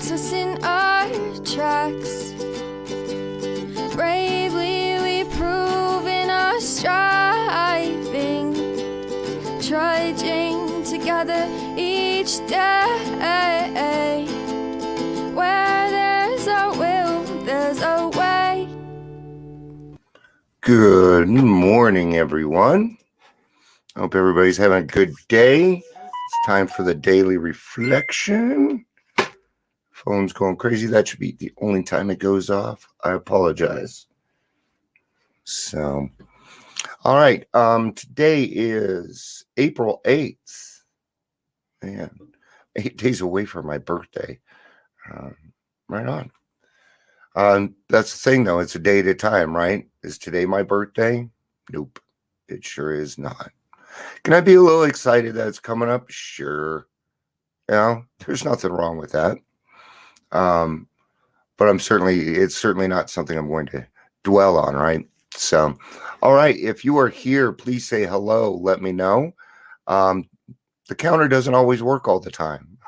stops us in our tracks. Bravely we prove in our striving, trudging together each day. Where there's a will, there's a way. Good morning, everyone. I hope everybody's having a good day. It's time for the daily reflection. Phone's going crazy. That should be the only time it goes off. I apologize. So, all right. Today is April 8th. Man, 8 days away from my birthday. Right on. That's the thing, though. It's a day at a time, right? Is today my birthday? Nope. It sure is not. Can I be a little excited that it's coming up? Sure. You know, there's nothing wrong with that. But it's certainly not something I'm going to dwell on, right? So, all right. If you are here, please say hello. Let me know. The counter doesn't always work all the time.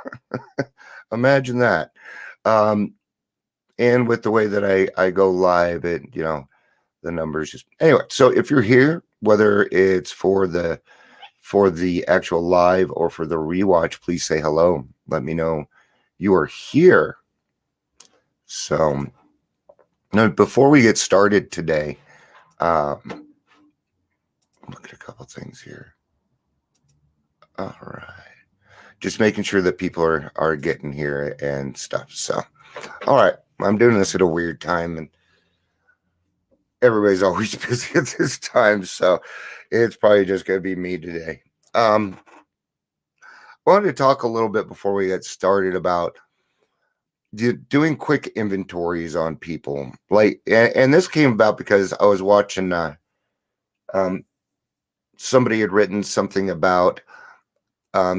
Imagine that. And with the way that I go live, the numbers just anyway. So if you're here, whether it's for the actual live or for the rewatch, please say hello. Let me know you are here. So now, before we get started today, look at a couple things here. All right, just making sure that people are getting here and stuff. So, all right, I'm doing this at a weird time, and everybody's always busy at this time, so it's probably just going to be me today. I wanted to talk a little bit before we get started about doing quick inventories on people. And this came about because I was watching, somebody had written something about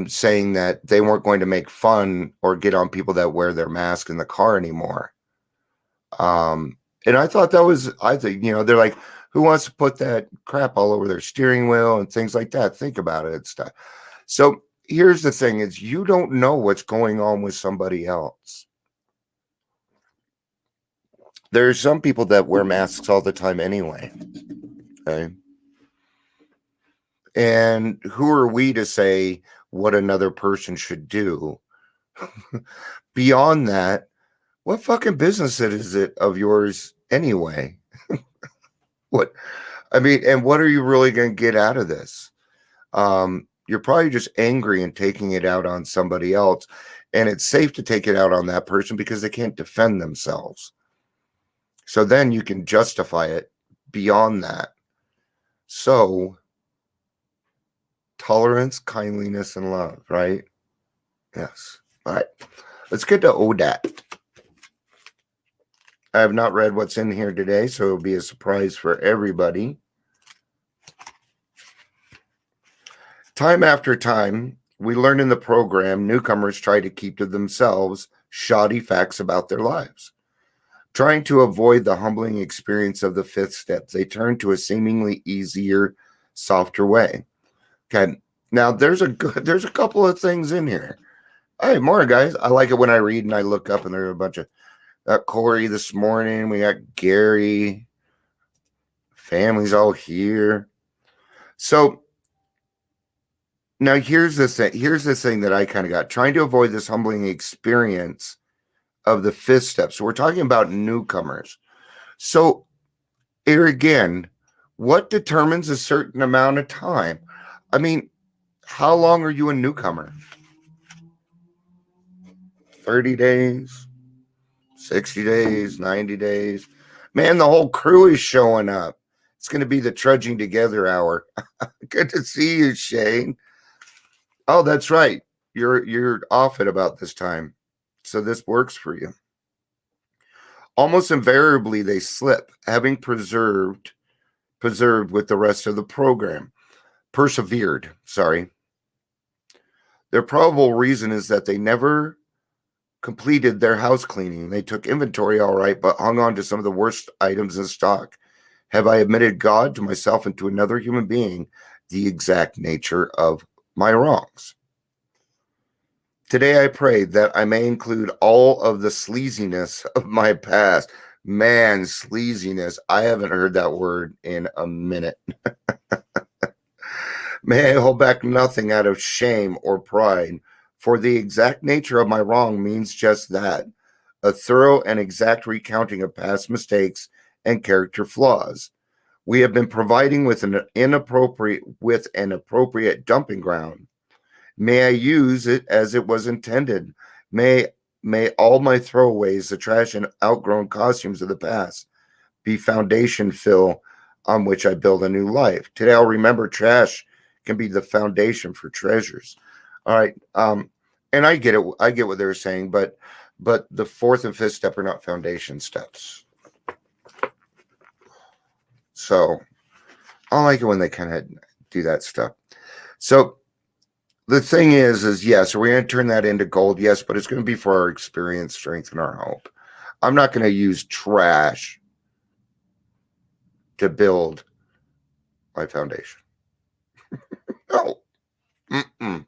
saying that they weren't going to make fun or get on people that wear their mask in the car anymore. And I thought they're like, who wants to put that crap all over their steering wheel and things like that? Think about it and stuff. So here's the thing is you don't know what's going on with somebody else. There's some people that wear masks all the time anyway. Okay. And who are we to say what another person should do? Beyond that, what fucking business is it of yours anyway? And what are you really going to get out of this? You're probably just angry and taking it out on somebody else. And it's safe to take it out on that person because they can't defend themselves. So then you can justify it beyond that. So tolerance, kindliness, and love, right? Yes. All right. Let's get to ODAT. I have not read what's in here today, so it'll be a surprise for everybody. Time after time, we learn in the program, newcomers try to keep to themselves shoddy facts about their lives. Trying to avoid the humbling experience of the fifth step, they turn to a seemingly easier, softer way. Okay, now there's a couple of things in here. Hey, morning, guys. I like it when I read and I look up and there are a bunch of Corey this morning. We got Gary. Family's all here. So now here's the thing. Here's the thing that I kind of got. Trying to avoid this humbling experience of the fifth step. So we're talking about newcomers. So here again, what determines a certain amount of time? I mean, how long are you a newcomer? 30 days, 60 days, 90 days. Man, the whole crew is showing up. It's going to be the trudging together hour. Good to see you, Shane. Oh, that's right. You're off at about this time. So this works for you. Almost invariably, they slip, having preserved with the rest of the program. Persevered, sorry. Their probable reason is that they never completed their house cleaning. They took inventory all right, but hung on to some of the worst items in stock. Have I admitted God to myself and to another human being the exact nature of my wrongs? Today I pray that I may include all of the sleaziness of my past. Man, sleaziness. I haven't heard that word in a minute. May I hold back nothing out of shame or pride, for the exact nature of my wrong means just that, a thorough and exact recounting of past mistakes and character flaws. We have been providing with an appropriate dumping ground. May I use it as it was intended. May may all my throwaways, the trash and outgrown costumes of the past, be foundation fill on which I build a new life. Today I'll remember trash can be the foundation for treasures. All right. And I get it. I get what they're saying, but the fourth and fifth step are not foundation steps. So I like it when they kind of do that stuff. So the thing is yes, are we going to turn that into gold? Yes, but it's going to be for our experience, strength, and our hope. I'm not going to use trash to build my foundation. No. Mm-mm.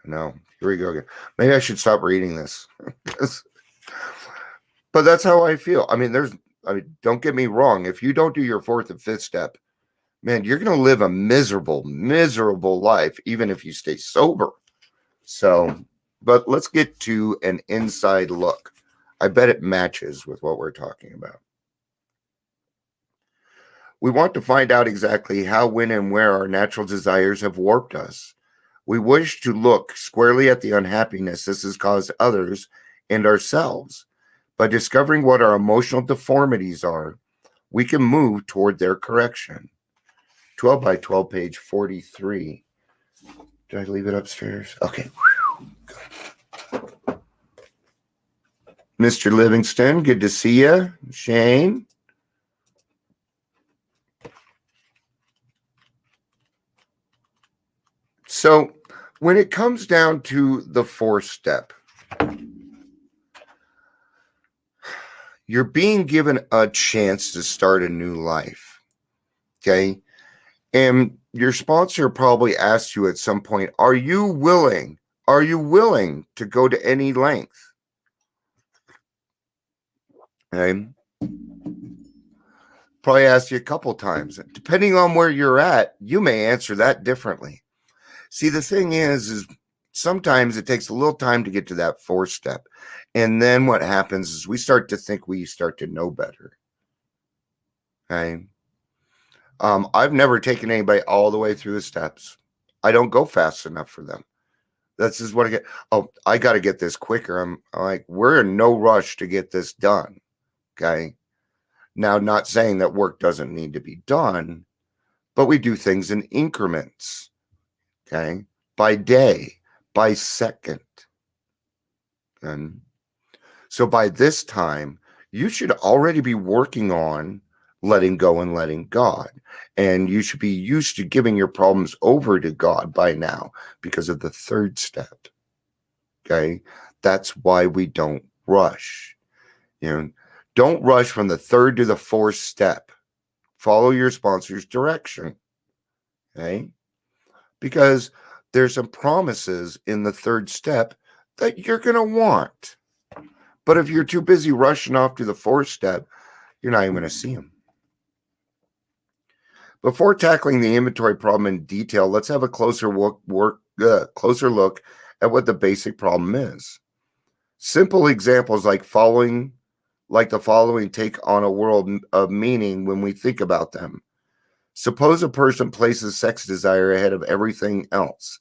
No. Here we go again. Maybe I should stop reading this. But that's how I feel. I mean, don't get me wrong. If you don't do your fourth and fifth step, man, you're going to live a miserable, miserable life, even if you stay sober. So, but let's get to an inside look. I bet it matches with what we're talking about. We want to find out exactly how, when, and where our natural desires have warped us. We wish to look squarely at the unhappiness this has caused others and ourselves. By discovering what our emotional deformities are, we can move toward their correction. 12 by 12, page 43. Did I leave it upstairs? Okay. Good. Mr. Livingston, good to see you. Shane. So when it comes down to the fourth step, you're being given a chance to start a new life. Okay. And your sponsor probably asked you at some point, are you willing to go to any length? Okay. Probably asked you a couple times. Depending on where you're at, you may answer that differently. See, the thing is sometimes it takes a little time to get to that fourth step. And then what happens is we start to think we start to know better. Okay. I've never taken anybody all the way through the steps. I don't go fast enough for them. This is what I get. Oh, I got to get this quicker. I'm like, we're in no rush to get this done. Okay. Now, not saying that work doesn't need to be done, but we do things in increments. Okay. By day, by second. And so by this time, you should already be working on letting go and letting God. And you should be used to giving your problems over to God by now because of the third step. Okay. That's why we don't rush. Don't rush from the third to the fourth step. Follow your sponsor's direction. Okay. Because there's some promises in the third step that you're going to want. But if you're too busy rushing off to the fourth step, you're not even going to see them. Before tackling the inventory problem in detail, let's have a closer look at what the basic problem is. Simple examples like the following take on a world of meaning when we think about them. Suppose a person places sex desire ahead of everything else.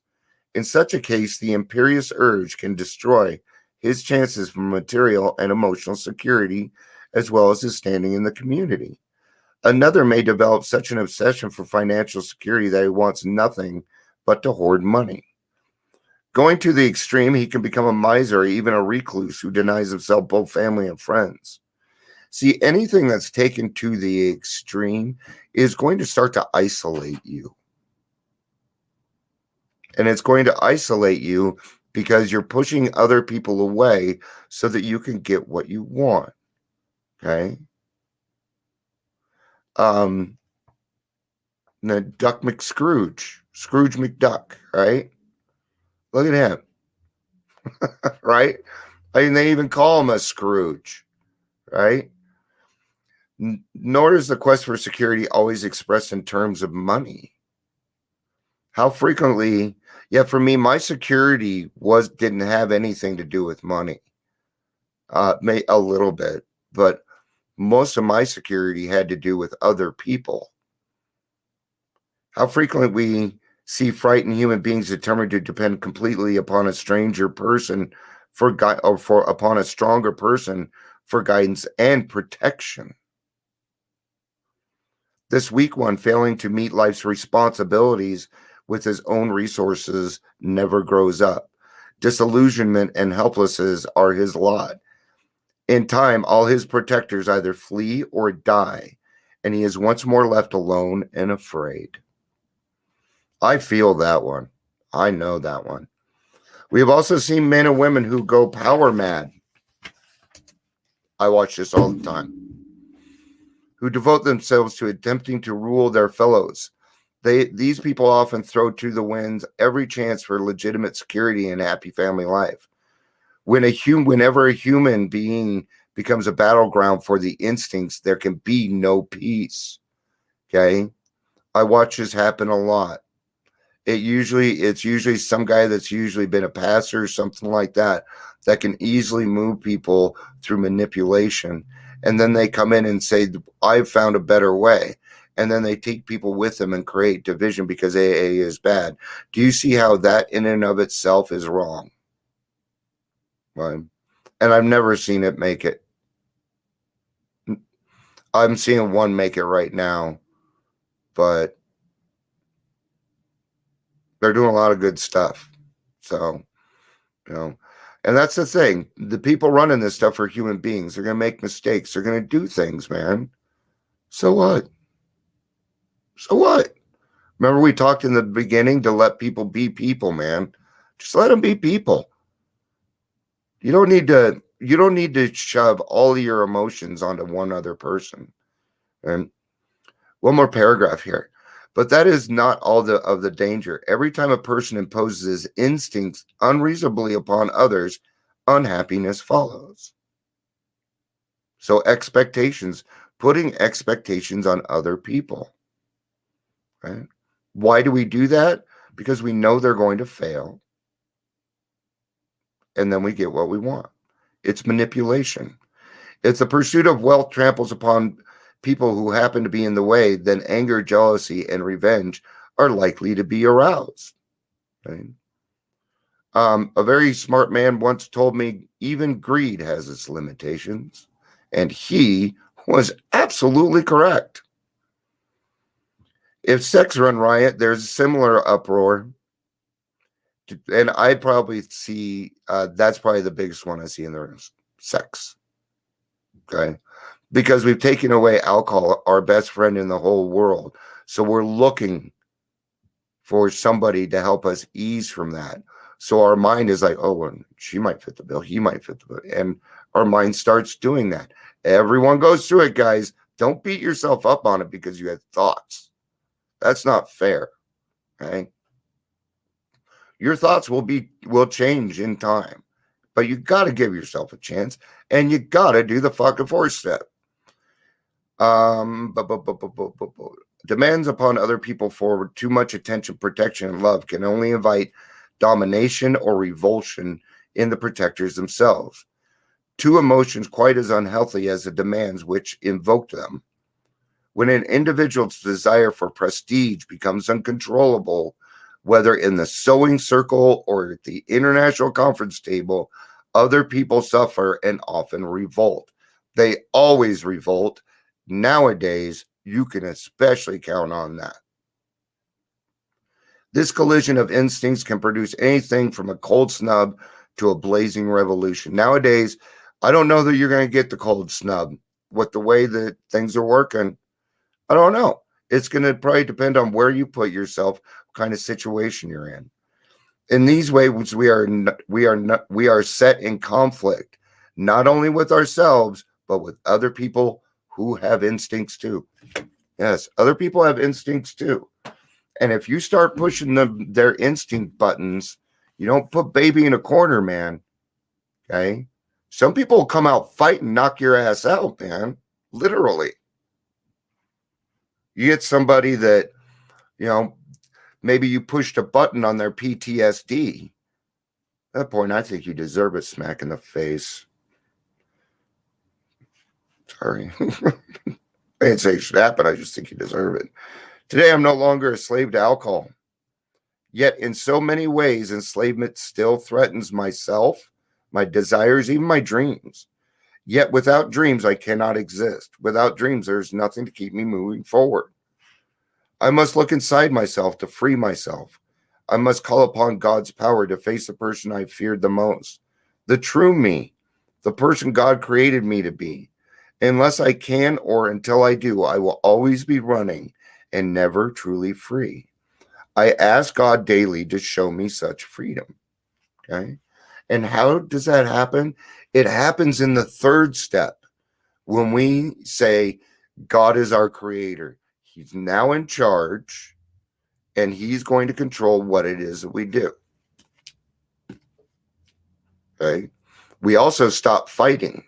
In such a case, the imperious urge can destroy his chances for material and emotional security, as well as his standing in the community. Another may develop such an obsession for financial security that he wants nothing but to hoard money. Going to the extreme, he can become a miser or even a recluse who denies himself both family and friends. See, anything that's taken to the extreme is going to start to isolate you. And it's going to isolate you because you're pushing other people away so that you can get what you want. Okay? Duck McScrooge, Scrooge McDuck, right? Look at him. right? I mean, they even call him a Scrooge, right? Nor is the quest for security always expressed in terms of money. How frequently, yeah, for me, my security didn't have anything to do with money. May a little bit, but most of my security had to do with other people. How frequently we see frightened human beings determined to depend completely upon a stranger person upon a stronger person for guidance and protection. This weak one failing to meet life's responsibilities with his own resources never grows up. Disillusionment and helplessness are his lot. In time, all his protectors either flee or die, and he is once more left alone and afraid. I feel that one. I know that one. We have also seen men and women who go power mad. I watch this all the time. Who devote themselves to attempting to rule their fellows. These people often throw to the winds every chance for legitimate security and happy family life. Whenever a human being becomes a battleground for the instincts, there can be no peace. Okay? I watch this happen a lot. It's usually some guy that's usually been a pastor or something like that can easily move people through manipulation. And then they come in and say, I've found a better way. And then they take people with them and create division because AA is bad. Do you see how that in and of itself is wrong? Right? And I've never seen it make it. I'm seeing one make it right now, but they're doing a lot of good stuff. So, and that's the thing. The people running this stuff are human beings. They're going to make mistakes. They're going to do things, man. So what? So what? Remember we talked in the beginning to let people be people, man. Just let them be people. You don't need to shove all of your emotions onto one other person. And one more paragraph here. But that is not all of the danger. Every time a person imposes his instincts unreasonably upon others, unhappiness follows. So putting expectations on other people. Right? Why do we do that? Because we know they're going to fail. And then we get what we want. It's manipulation. It's the pursuit of wealth tramples upon people who happen to be in the way, then anger, jealousy, and revenge are likely to be aroused. Right? A very smart man once told me even greed has its limitations, and he was absolutely correct. If sex run riot, there's a similar uproar. And I probably see, that's probably the biggest one I see in there is sex. Okay. Because we've taken away alcohol, our best friend in the whole world. So we're looking for somebody to help us ease from that. So our mind is like, oh, well, she might fit the bill. He might fit the bill. And our mind starts doing that. Everyone goes through it, guys. Don't beat yourself up on it because you had thoughts. That's not fair. Okay. Your thoughts will change in time, but you got to give yourself a chance, and you got to do the fucking 4th step. Demands upon other people for too much attention, protection, and love can only invite domination or revulsion in the protectors themselves. Two emotions quite as unhealthy as the demands which invoked them. When an individual's desire for prestige becomes uncontrollable, whether in the sewing circle or at the international conference table, other people suffer and often revolt. They always revolt. Nowadays, you can especially count on that. This collision of instincts can produce anything from a cold snub to a blazing revolution. Nowadays, I don't know that you're going to get the cold snub. With the way that things are working, I don't know. It's going to probably depend on where you put yourself, what kind of situation you're in. In these ways, we are set in conflict, not only with ourselves, but with other people who have instincts too. Yes, other people have instincts too. And if you start pushing their instinct buttons, You don't put baby in a corner, man. Okay. Some people will come out fight and knock your ass out, man. Literally. You get somebody that, maybe you pushed a button on their PTSD. At that point, I think you deserve a smack in the face. Sorry. I didn't say it should happen. I just think you deserve it. Today, I'm no longer a slave to alcohol. Yet, in so many ways, enslavement still threatens myself, my desires, even my dreams. Yet, without dreams, I cannot exist. Without dreams, there's nothing to keep me moving forward. I must look inside myself to free myself. I must call upon God's power to face the person I feared the most, the true me, the person God created me to be. Unless I can or until I do, I will always be running and never truly free. I ask God daily to show me such freedom. Okay? And how does that happen? It happens in the third step when we say God is our creator. He's now in charge, and he's going to control what it is that we do. Okay? We also stop fighting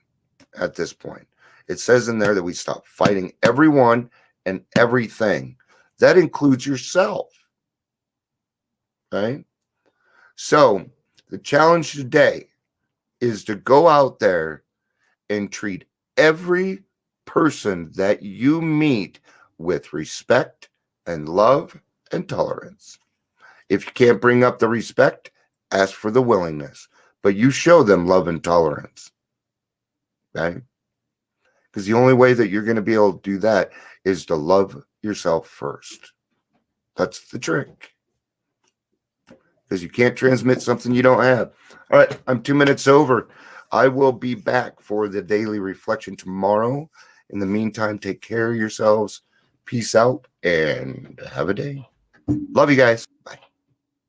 at this point. It says in there that we stop fighting everyone and everything. That includes yourself. Okay? So the challenge today is to go out there and treat every person that you meet with respect and love and tolerance. If you can't bring up the respect, ask for the willingness, but you show them love and tolerance. Okay? Because the only way that you're going to be able to do that is to love yourself first. That's the trick. Because you can't transmit something you don't have. All right, I'm 2 minutes over. I will be back for the daily reflection tomorrow. In the meantime, take care of yourselves. Peace out and have a day. Love you guys. Bye.